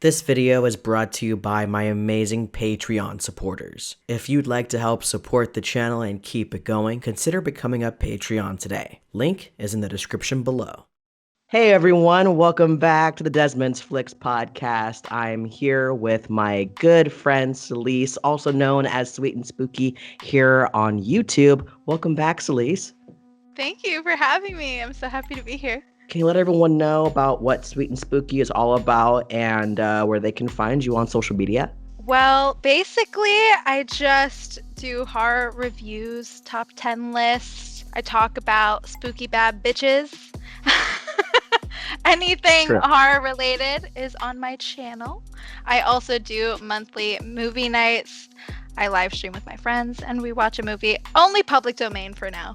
This video is brought to you by my amazing Patreon supporters. If you'd like to help support the channel and keep it going, consider becoming a Patreon today. Link is in the description below. Hey everyone, welcome back to the Desmond's Flicks podcast. I'm here with my good friend Celise, also known as Sweet and Spooky, here on YouTube. Welcome back, Celise. Thank you for having me. I'm so happy to be here. Can you let everyone know about what Sweet and Spooky is all about and where they can find you on social media? Well, basically, I just do horror reviews, top 10 lists. I talk about spooky bad bitches. Anything horror related is on my channel. I also do monthly movie nights. I live stream with my friends and we watch a movie, only public domain for now.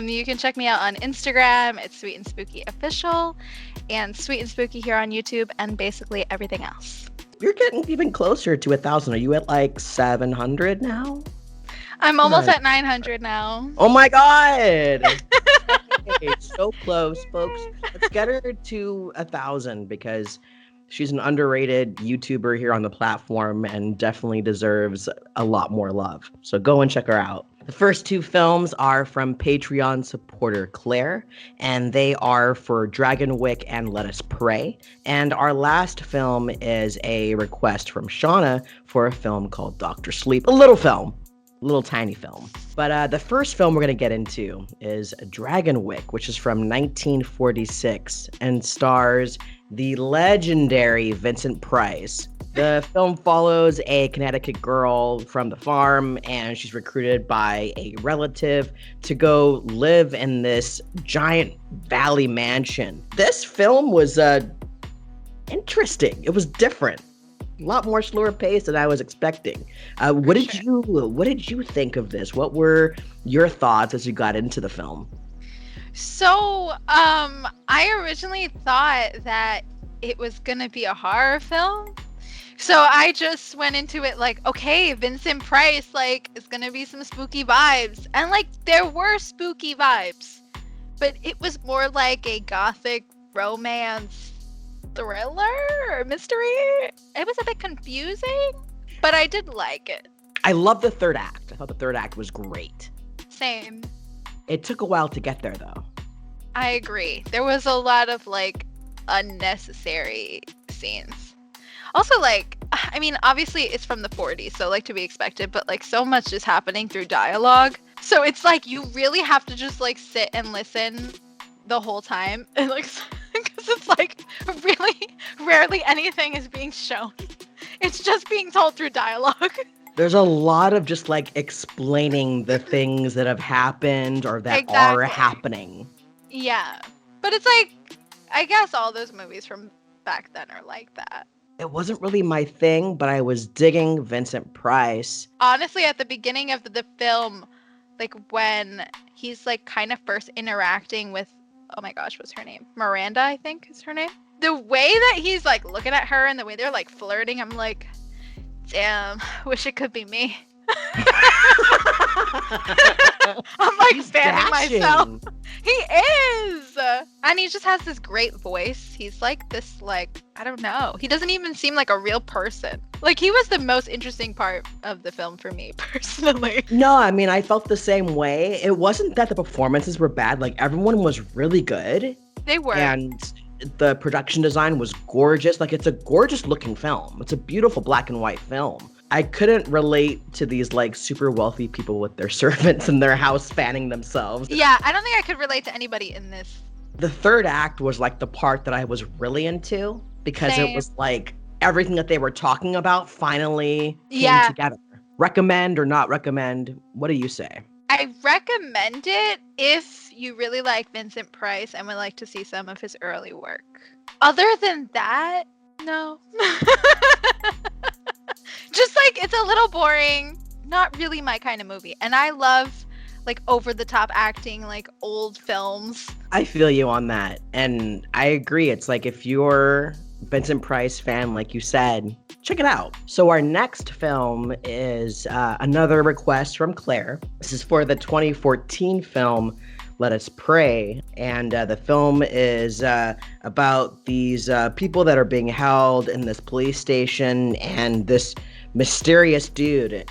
You can check me out on Instagram. It's Sweet and Spooky Official, and Sweet and Spooky here on YouTube, and basically everything else. You're getting even closer to 1,000. Are you at like 700 now? I'm almost at 900 now. Oh my god! Okay, so close, folks. Let's get her to 1,000 because she's an underrated YouTuber here on the platform and definitely deserves a lot more love. So go and check her out. The first two films are from Patreon supporter Claire, and they are for Dragonwyck and Let Us Pray. And our last film is a request from Shauna for a film called Dr. Sleep. A little film. Little tiny film. But the first film we're going to get into is Dragonwyck, which is from 1946 and stars the legendary Vincent Price. The film follows a Connecticut girl from the farm, and she's recruited by a relative to go live in this giant valley mansion. This film was interesting. It was different. A lot more slower pace than I was expecting. What did you think of this? What were your thoughts as you got into the film? So, I originally thought that it was gonna be a horror film. So I just went into it like, okay, Vincent Price, like, it's gonna be some spooky vibes. And like, there were spooky vibes, but it was more like a gothic romance thriller or mystery. It was a bit confusing, but I did like it. I love the third act. I thought the third act was great. Same. It took a while to get there, though. I agree. There was a lot of like unnecessary scenes. Also, like, I mean, obviously it's from the 40s, so like to be expected, but like so much is happening through dialogue. So it's like you really have to just like sit and listen the whole time. And like, because it's like really rarely anything is being shown. It's just being told through dialogue. There's a lot of just like explaining the things that have happened or that are happening. Yeah. But it's like, I guess all those movies from back then are like that. It wasn't really my thing, but I was digging Vincent Price. Honestly, at the beginning of the film, like when he's like kind of first interacting with, oh my gosh, what's her name? Miranda, I think is her name. The way that he's like looking at her and the way they're like flirting, I'm like, damn, wish it could be me. I'm like fanning myself. He is, and he just has this great voice. He's like this, like, I don't know. He doesn't even seem like a real person. Like, he was the most interesting part of the film for me personally. No, I mean, I felt the same way. It wasn't that the performances were bad. Like, everyone was really good. They were. And the production design was gorgeous. Like, it's a gorgeous looking film. It's a beautiful black and white film. I couldn't relate to these like super wealthy people with their servants in their house fanning themselves. Yeah, I don't think I could relate to anybody in this. The third act was like the part that I was really into because it was like everything that they were talking about finally came together. Recommend or not recommend? What do you say? I recommend it if you really like Vincent Price and would like to see some of his early work. Other than that, no. Just like, it's a little boring, not really my kind of movie. And I love like over the top acting, like old films. I feel you on that. And I agree. It's like if you're Vincent Price fan, like you said, check it out. So our next film is another request from Claire. This is for the 2014 film Let Us Pray. And the film is about these people that are being held in this police station, and this mysterious dude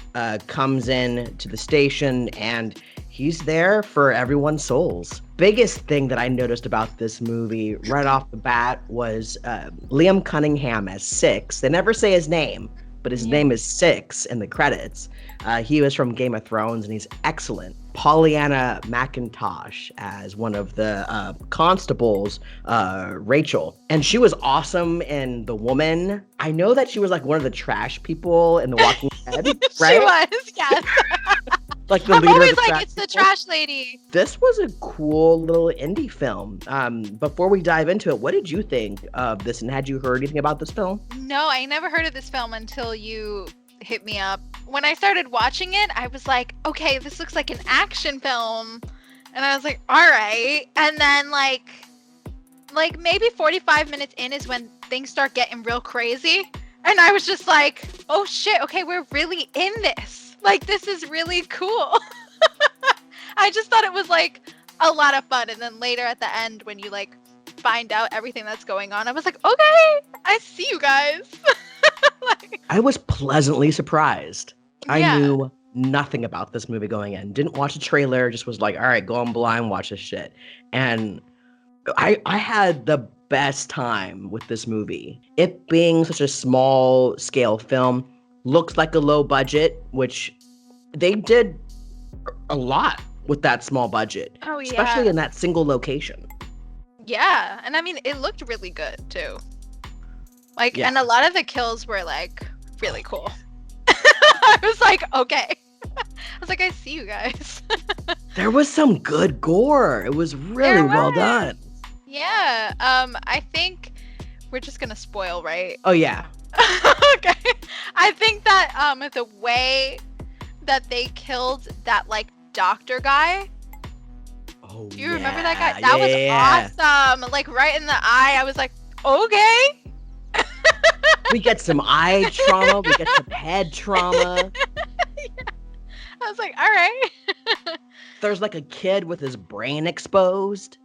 comes in to the station, and he's there for everyone's souls. Biggest thing that I noticed about this movie right off the bat was Liam Cunningham as Six. They never say his name, but his name is Six in the credits. He was from Game of Thrones, and he's excellent. Pollyanna McIntosh as one of the constables, Rachel. And she was awesome in The Woman. I know that she was like one of the trash people in The Walking Dead, right? She was, yes. Like the I'm leader always of the like, trash it's the people. trash lady. This was a cool little indie film. Before we dive into it, what did you think of this, and had you heard anything about this film? No, I never heard of this film until you hit me up. When I started watching it, I was like, okay, this looks like an action film. And I was like, all right. And then like maybe 45 minutes in is when things start getting real crazy. And I was just like, oh shit, okay, we're really in this. Like, this is really cool. I just thought it was like a lot of fun. And then later at the end, when you like find out everything that's going on, I was like, okay, I see you guys. Like, I was pleasantly surprised. I yeah. knew nothing about this movie going in. Didn't watch a trailer, just was like, all right, go on blind, watch this shit. And I had the best time with this movie. It being such a small scale film, looks like a low budget, which they did a lot with that small budget. Oh, yeah. Especially in that single location. Yeah, and I mean, it looked really good too. Like, Yeah. and a lot of the kills were like really cool. I was like, okay. I was like, I see you guys. There was some good gore. It was really There well was. done. Yeah. I think we're just gonna spoil, right? Oh yeah. Okay. I think that the way that they killed that like doctor guy. Oh, Do you remember that guy? That was yeah. awesome. Like right in the eye. I was like, okay. We get some eye trauma. We get some head trauma. Yeah. I was like, all right. There's like a kid with his brain exposed.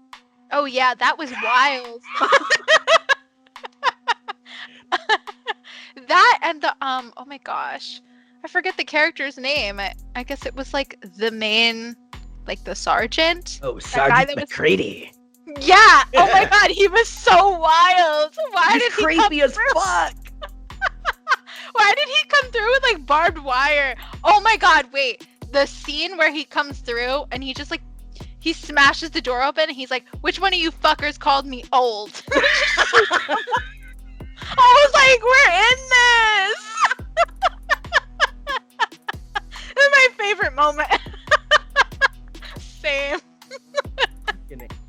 Oh yeah, that was wild. That and the oh my gosh, I forget the character's name. I guess it was like the main, like the sergeant. Oh, guy Sergeant that was- McCready. Yeah. Oh my god, he was so wild. Why He's did he creepy come as through? fuck. Why did he come through with like barbed wire? Oh my god, wait. The scene where he comes through and he just like he smashes the door open and he's like, "Which one of you fuckers called me old?" I was like, we're in this. This is my favorite moment. Same.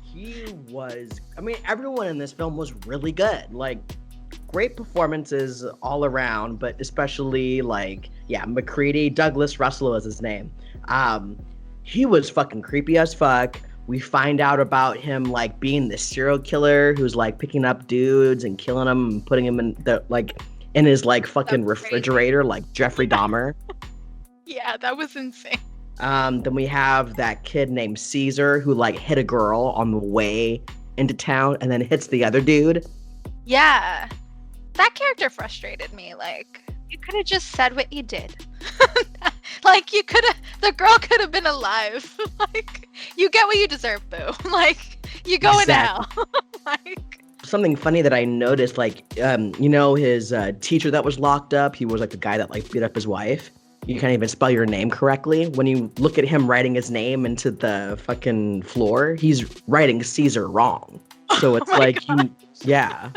He was, I mean, everyone in this film was really good. Like, great performances all around, but especially like, yeah, McCready, Douglas Russell was his name. He was fucking creepy as fuck. We find out about him like being the serial killer who's like picking up dudes and killing them and putting them in the like in his like fucking That's crazy. refrigerator like Jeffrey Dahmer. Yeah, that was insane. Then we have that kid named Caesar who like hit a girl on the way into town and then hits the other dude. Yeah. That character frustrated me. Like, you could have just said what you did. Like, you could have, the girl could have been alive. Like, you get what you deserve, boo. Like, you go in hell. Like, Something funny that I noticed, like, you know, his teacher that was locked up, he was like the guy that like beat up his wife. You can't even spell your name correctly. When you look at him writing his name into the fucking floor, he's writing Caesar wrong. So it's like, yeah.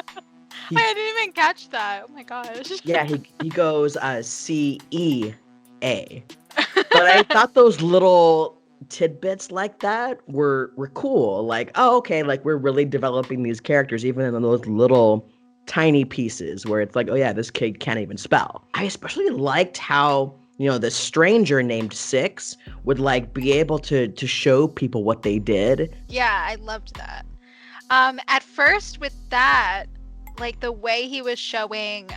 I didn't even catch that. Oh my gosh. Yeah, he goes CEA. But I thought those little tidbits like that were cool. Like, oh, okay, like we're really developing these characters, even in those little tiny pieces where it's like, oh yeah, this kid can't even spell. I especially liked how, you know, the stranger named Six would like be able to show people what they did. Yeah, I loved that. At first with that, like the way he was showing,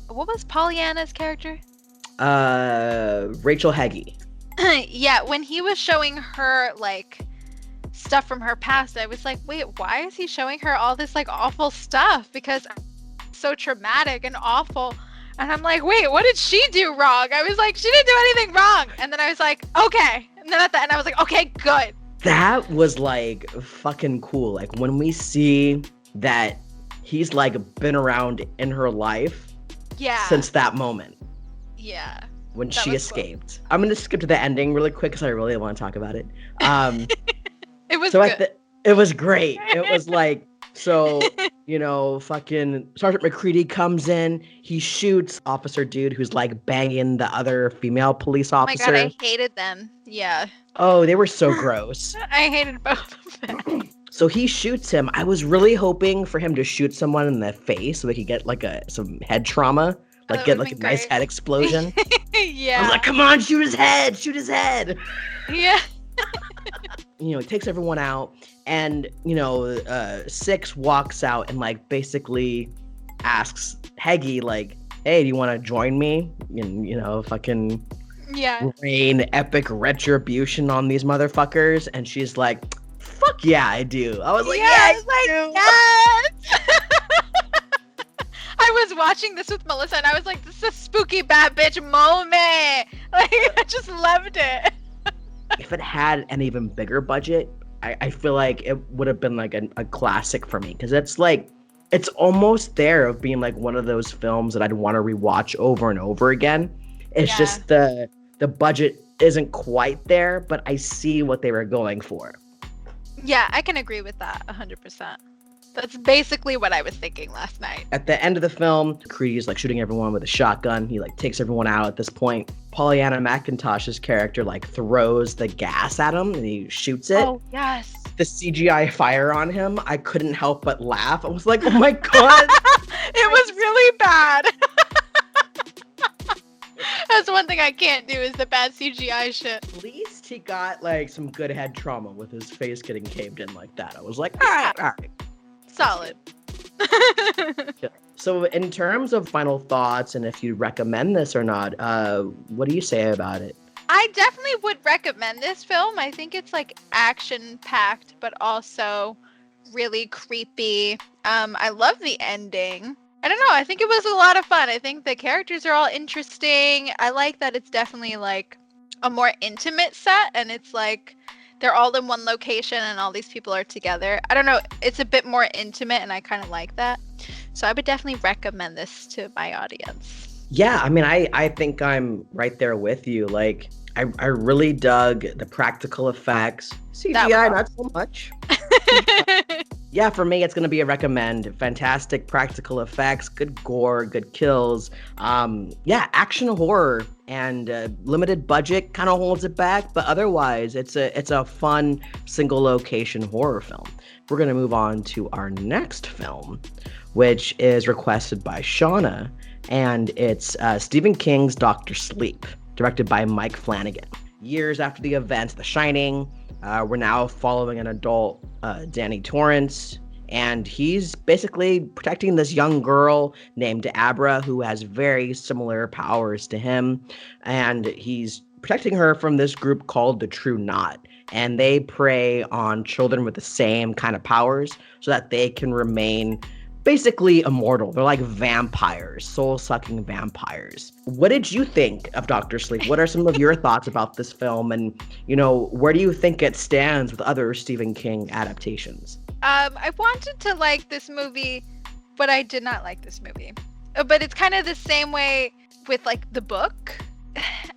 what was Pollyanna's character? Rachel Heggie. Yeah, when he was showing her like stuff from her past. I was like, wait, why is he showing her all this like awful stuff? Because it's so traumatic and awful. And I'm like, wait, what did she do wrong? I was like, she didn't do anything wrong. And then I was like, okay. And then at the end, I was like, okay, good. That was like fucking cool. Like when we see that he's like been around in her life since that moment. Yeah. When she escaped. Cool. I'm going to skip to the ending really quick because I really want to talk about it. It was good. It was great. It was like, so, you know, fucking Sergeant McCready comes in. He shoots Officer Dude who's like banging the other female police officer. Oh my God, I hated them. Yeah. Oh, they were so gross. I hated both of them. So he shoots him. I was really hoping for him to shoot someone in the face so he could get like some head trauma. Like get like a nice head explosion. Yeah. I was like, come on, shoot his head. Yeah. You know, he takes everyone out and, you know, Six walks out and like basically asks Heggy like, hey, do you want to join me? And, you know, fucking rain epic retribution on these motherfuckers. And she's like, fuck yeah, I do. I was like, yes. I was watching this with Melissa and I was like, this is a spooky bad bitch moment. Like, I just loved it. If it had an even bigger budget, I feel like it would have been like a classic for me. Because it's like, it's almost there of being like one of those films that I'd want to rewatch over and over again. It's just the budget isn't quite there, but I see what they were going for. Yeah, I can agree with that 100%. That's basically what I was thinking last night. At the end of the film, Creedy's like shooting everyone with a shotgun. He like takes everyone out at this point. Pollyanna McIntosh's character like throws the gas at him and he shoots it. Oh, yes. The CGI fire on him, I couldn't help but laugh. I was like, oh my God. It was really bad. That's one thing I can't do is the bad CGI shit. At least he got like some good head trauma with his face getting caved in like that. I was like, all right. Solid. So in terms of final thoughts and if you recommend this or not, what do you say about it? I definitely would recommend this film. I think it's like action-packed, but also really creepy. I love the ending. I don't know. I think it was a lot of fun. I think the characters are all interesting. I like that it's definitely like a more intimate set and it's like they're all in one location and all these people are together. I don't know. It's a bit more intimate and I kind of like that. So I would definitely recommend this to my audience. Yeah, I mean, I think I'm right there with you. Like, I really dug the practical effects. CGI, not so much. Yeah, for me, it's going to be a recommend. Fantastic practical effects, good gore, good kills. Yeah, action horror and limited budget kind of holds it back. But otherwise, it's a fun single location horror film. We're going to move on to our next film, which is requested by Shauna. And it's Stephen King's Dr. Sleep, directed by Mike Flanagan. Years after the events of The Shining, we're now following an adult, Danny Torrance, and he's basically protecting this young girl named Abra who has very similar powers to him, and he's protecting her from this group called the True Knot, and they prey on children with the same kind of powers so that they can remain basically immortal. They're like vampires, soul-sucking vampires. What did you think of Dr. Sleep? What are some of your thoughts about this film? And, you know, where do you think it stands with other Stephen King adaptations? I wanted to like this movie, but I did not like this movie. But it's kind of the same way with like the book.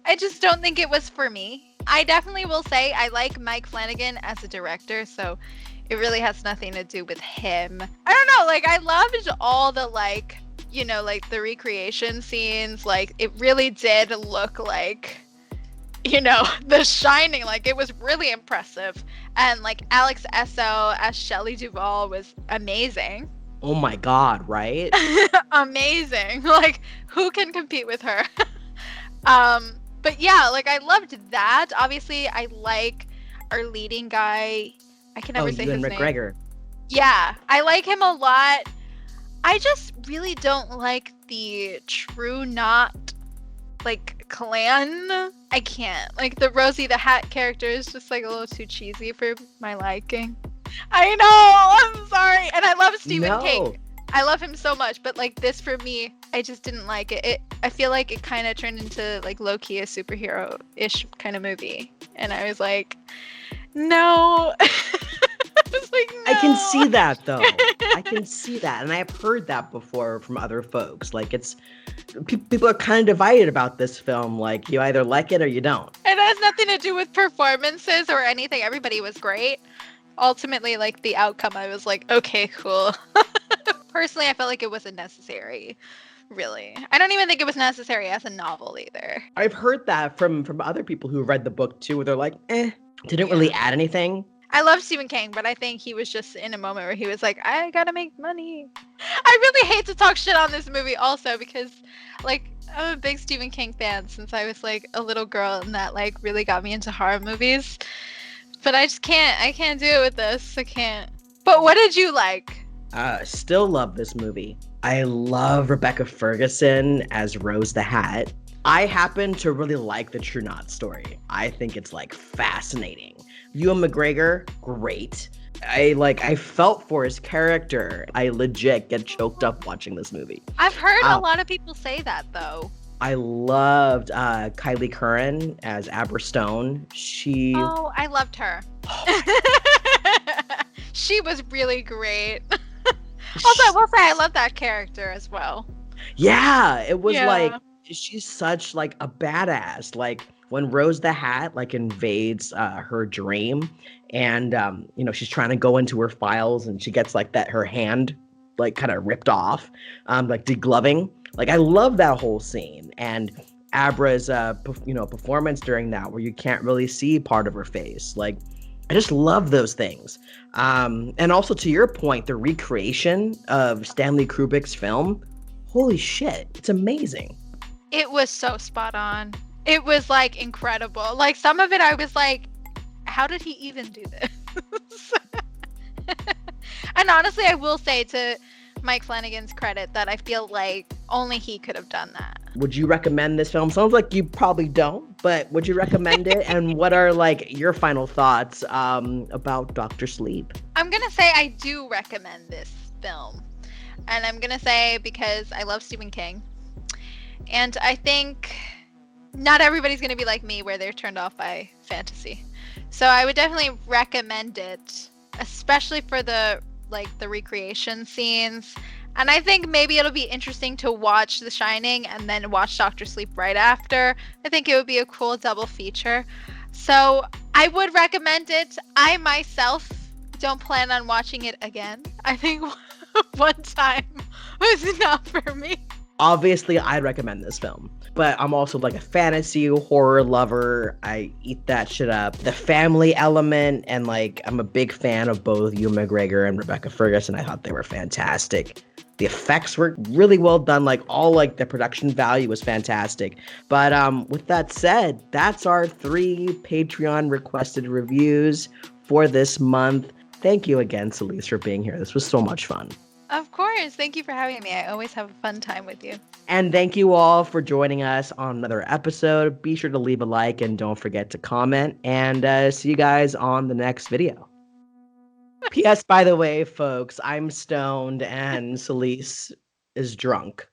I just don't think it was for me. I definitely will say I like Mike Flanagan as a director, so it really has nothing to do with him. I don't know, like I loved all the like, you know, like the recreation scenes. Like it really did look like, you know, The Shining. Like it was really impressive. And like Alex Esso as Shelley Duvall was amazing. Oh my God, right? Amazing. Like who can compete with her? But yeah, like I loved that. Obviously I like our leading guy. I can never say his name. McGregor. Yeah, I like him a lot. I just really don't like the True Knot like clan. I can't. Like the Rosie the Hat character is just like a little too cheesy for my liking. I know. I'm sorry. And I love Stephen King. I love him so much, but like this for me, I just didn't like it. I feel like it kind of turned into like low-key a superhero-ish kind of movie. And I was like, no. I was like, no. I can see that though. I can see that. And I've heard that before from other folks. Like people are kind of divided about this film. Like you either like it or you don't. It has nothing to do with performances or anything. Everybody was great. Ultimately, like the outcome, I was like, okay, cool. Personally, I felt like it wasn't necessary. Really, I don't even think it was necessary as a novel either. I've heard that from other people who read the book too, where they're like, didn't really add anything. I love Stephen King, but I think he was just in a moment where he was like, I gotta make money. I really hate to talk shit on this movie also because, like, I'm a big Stephen King fan since I was, like, a little girl, and that, like, really got me into horror movies. But I just can't. I can't do it with this. I can't. But what did you like? Still love this movie. I love Rebecca Ferguson as Rose the Hat. I happen to really like the True Knot story. I think it's like fascinating. Ewan McGregor, great. I felt for his character. I legit get choked up watching this movie. I've heard a lot of people say that though. I loved Kylie Curran as Abra Stone. Oh, I loved her. She was really great. Also, I will say I love that character as well. Yeah, it was like she's such like a badass. Like when Rose the Hat like invades her dream, and she's trying to go into her files, and she gets like her hand like kind of ripped off, like degloving. Like I love that whole scene, and Abra's performance during that, where you can't really see part of her face. Like I just love those things. And also to your point, the recreation of Stanley Kubrick's film, holy shit, it's amazing. It was so spot on. It was like incredible. Like some of it I was like, how did he even do this? And honestly, I will say to Mike Flanagan's credit that I feel like only he could have done that. Would you recommend this film? Sounds like you probably don't, but would you recommend it? And what are like your final thoughts about Dr. Sleep? I'm gonna say I do recommend this film, and I'm gonna say because I love Stephen King, and I think not everybody's gonna be like me where they're turned off by fantasy. So I would definitely recommend it, especially for the recreation scenes. And I think maybe it'll be interesting to watch The Shining and then watch Dr. Sleep right after. I think it would be a cool double feature. So I would recommend it. I myself don't plan on watching it again. I think one time was enough for me. Obviously, I'd recommend this film. But I'm also like a fantasy horror lover. I eat that shit up. The family element, and like I'm a big fan of both Ewan McGregor and Rebecca Ferguson. I thought they were fantastic. The effects were really well done. Like all like the production value was fantastic. But with that said, that's our 3 Patreon requested reviews for this month. Thank you again, Celise, for being here. This was so much fun. Of course. Thank you for having me. I always have a fun time with you. And thank you all for joining us on another episode. Be sure to leave a like and don't forget to comment. And see you guys on the next video. P.S. By the way, folks, I'm stoned and Celise is drunk.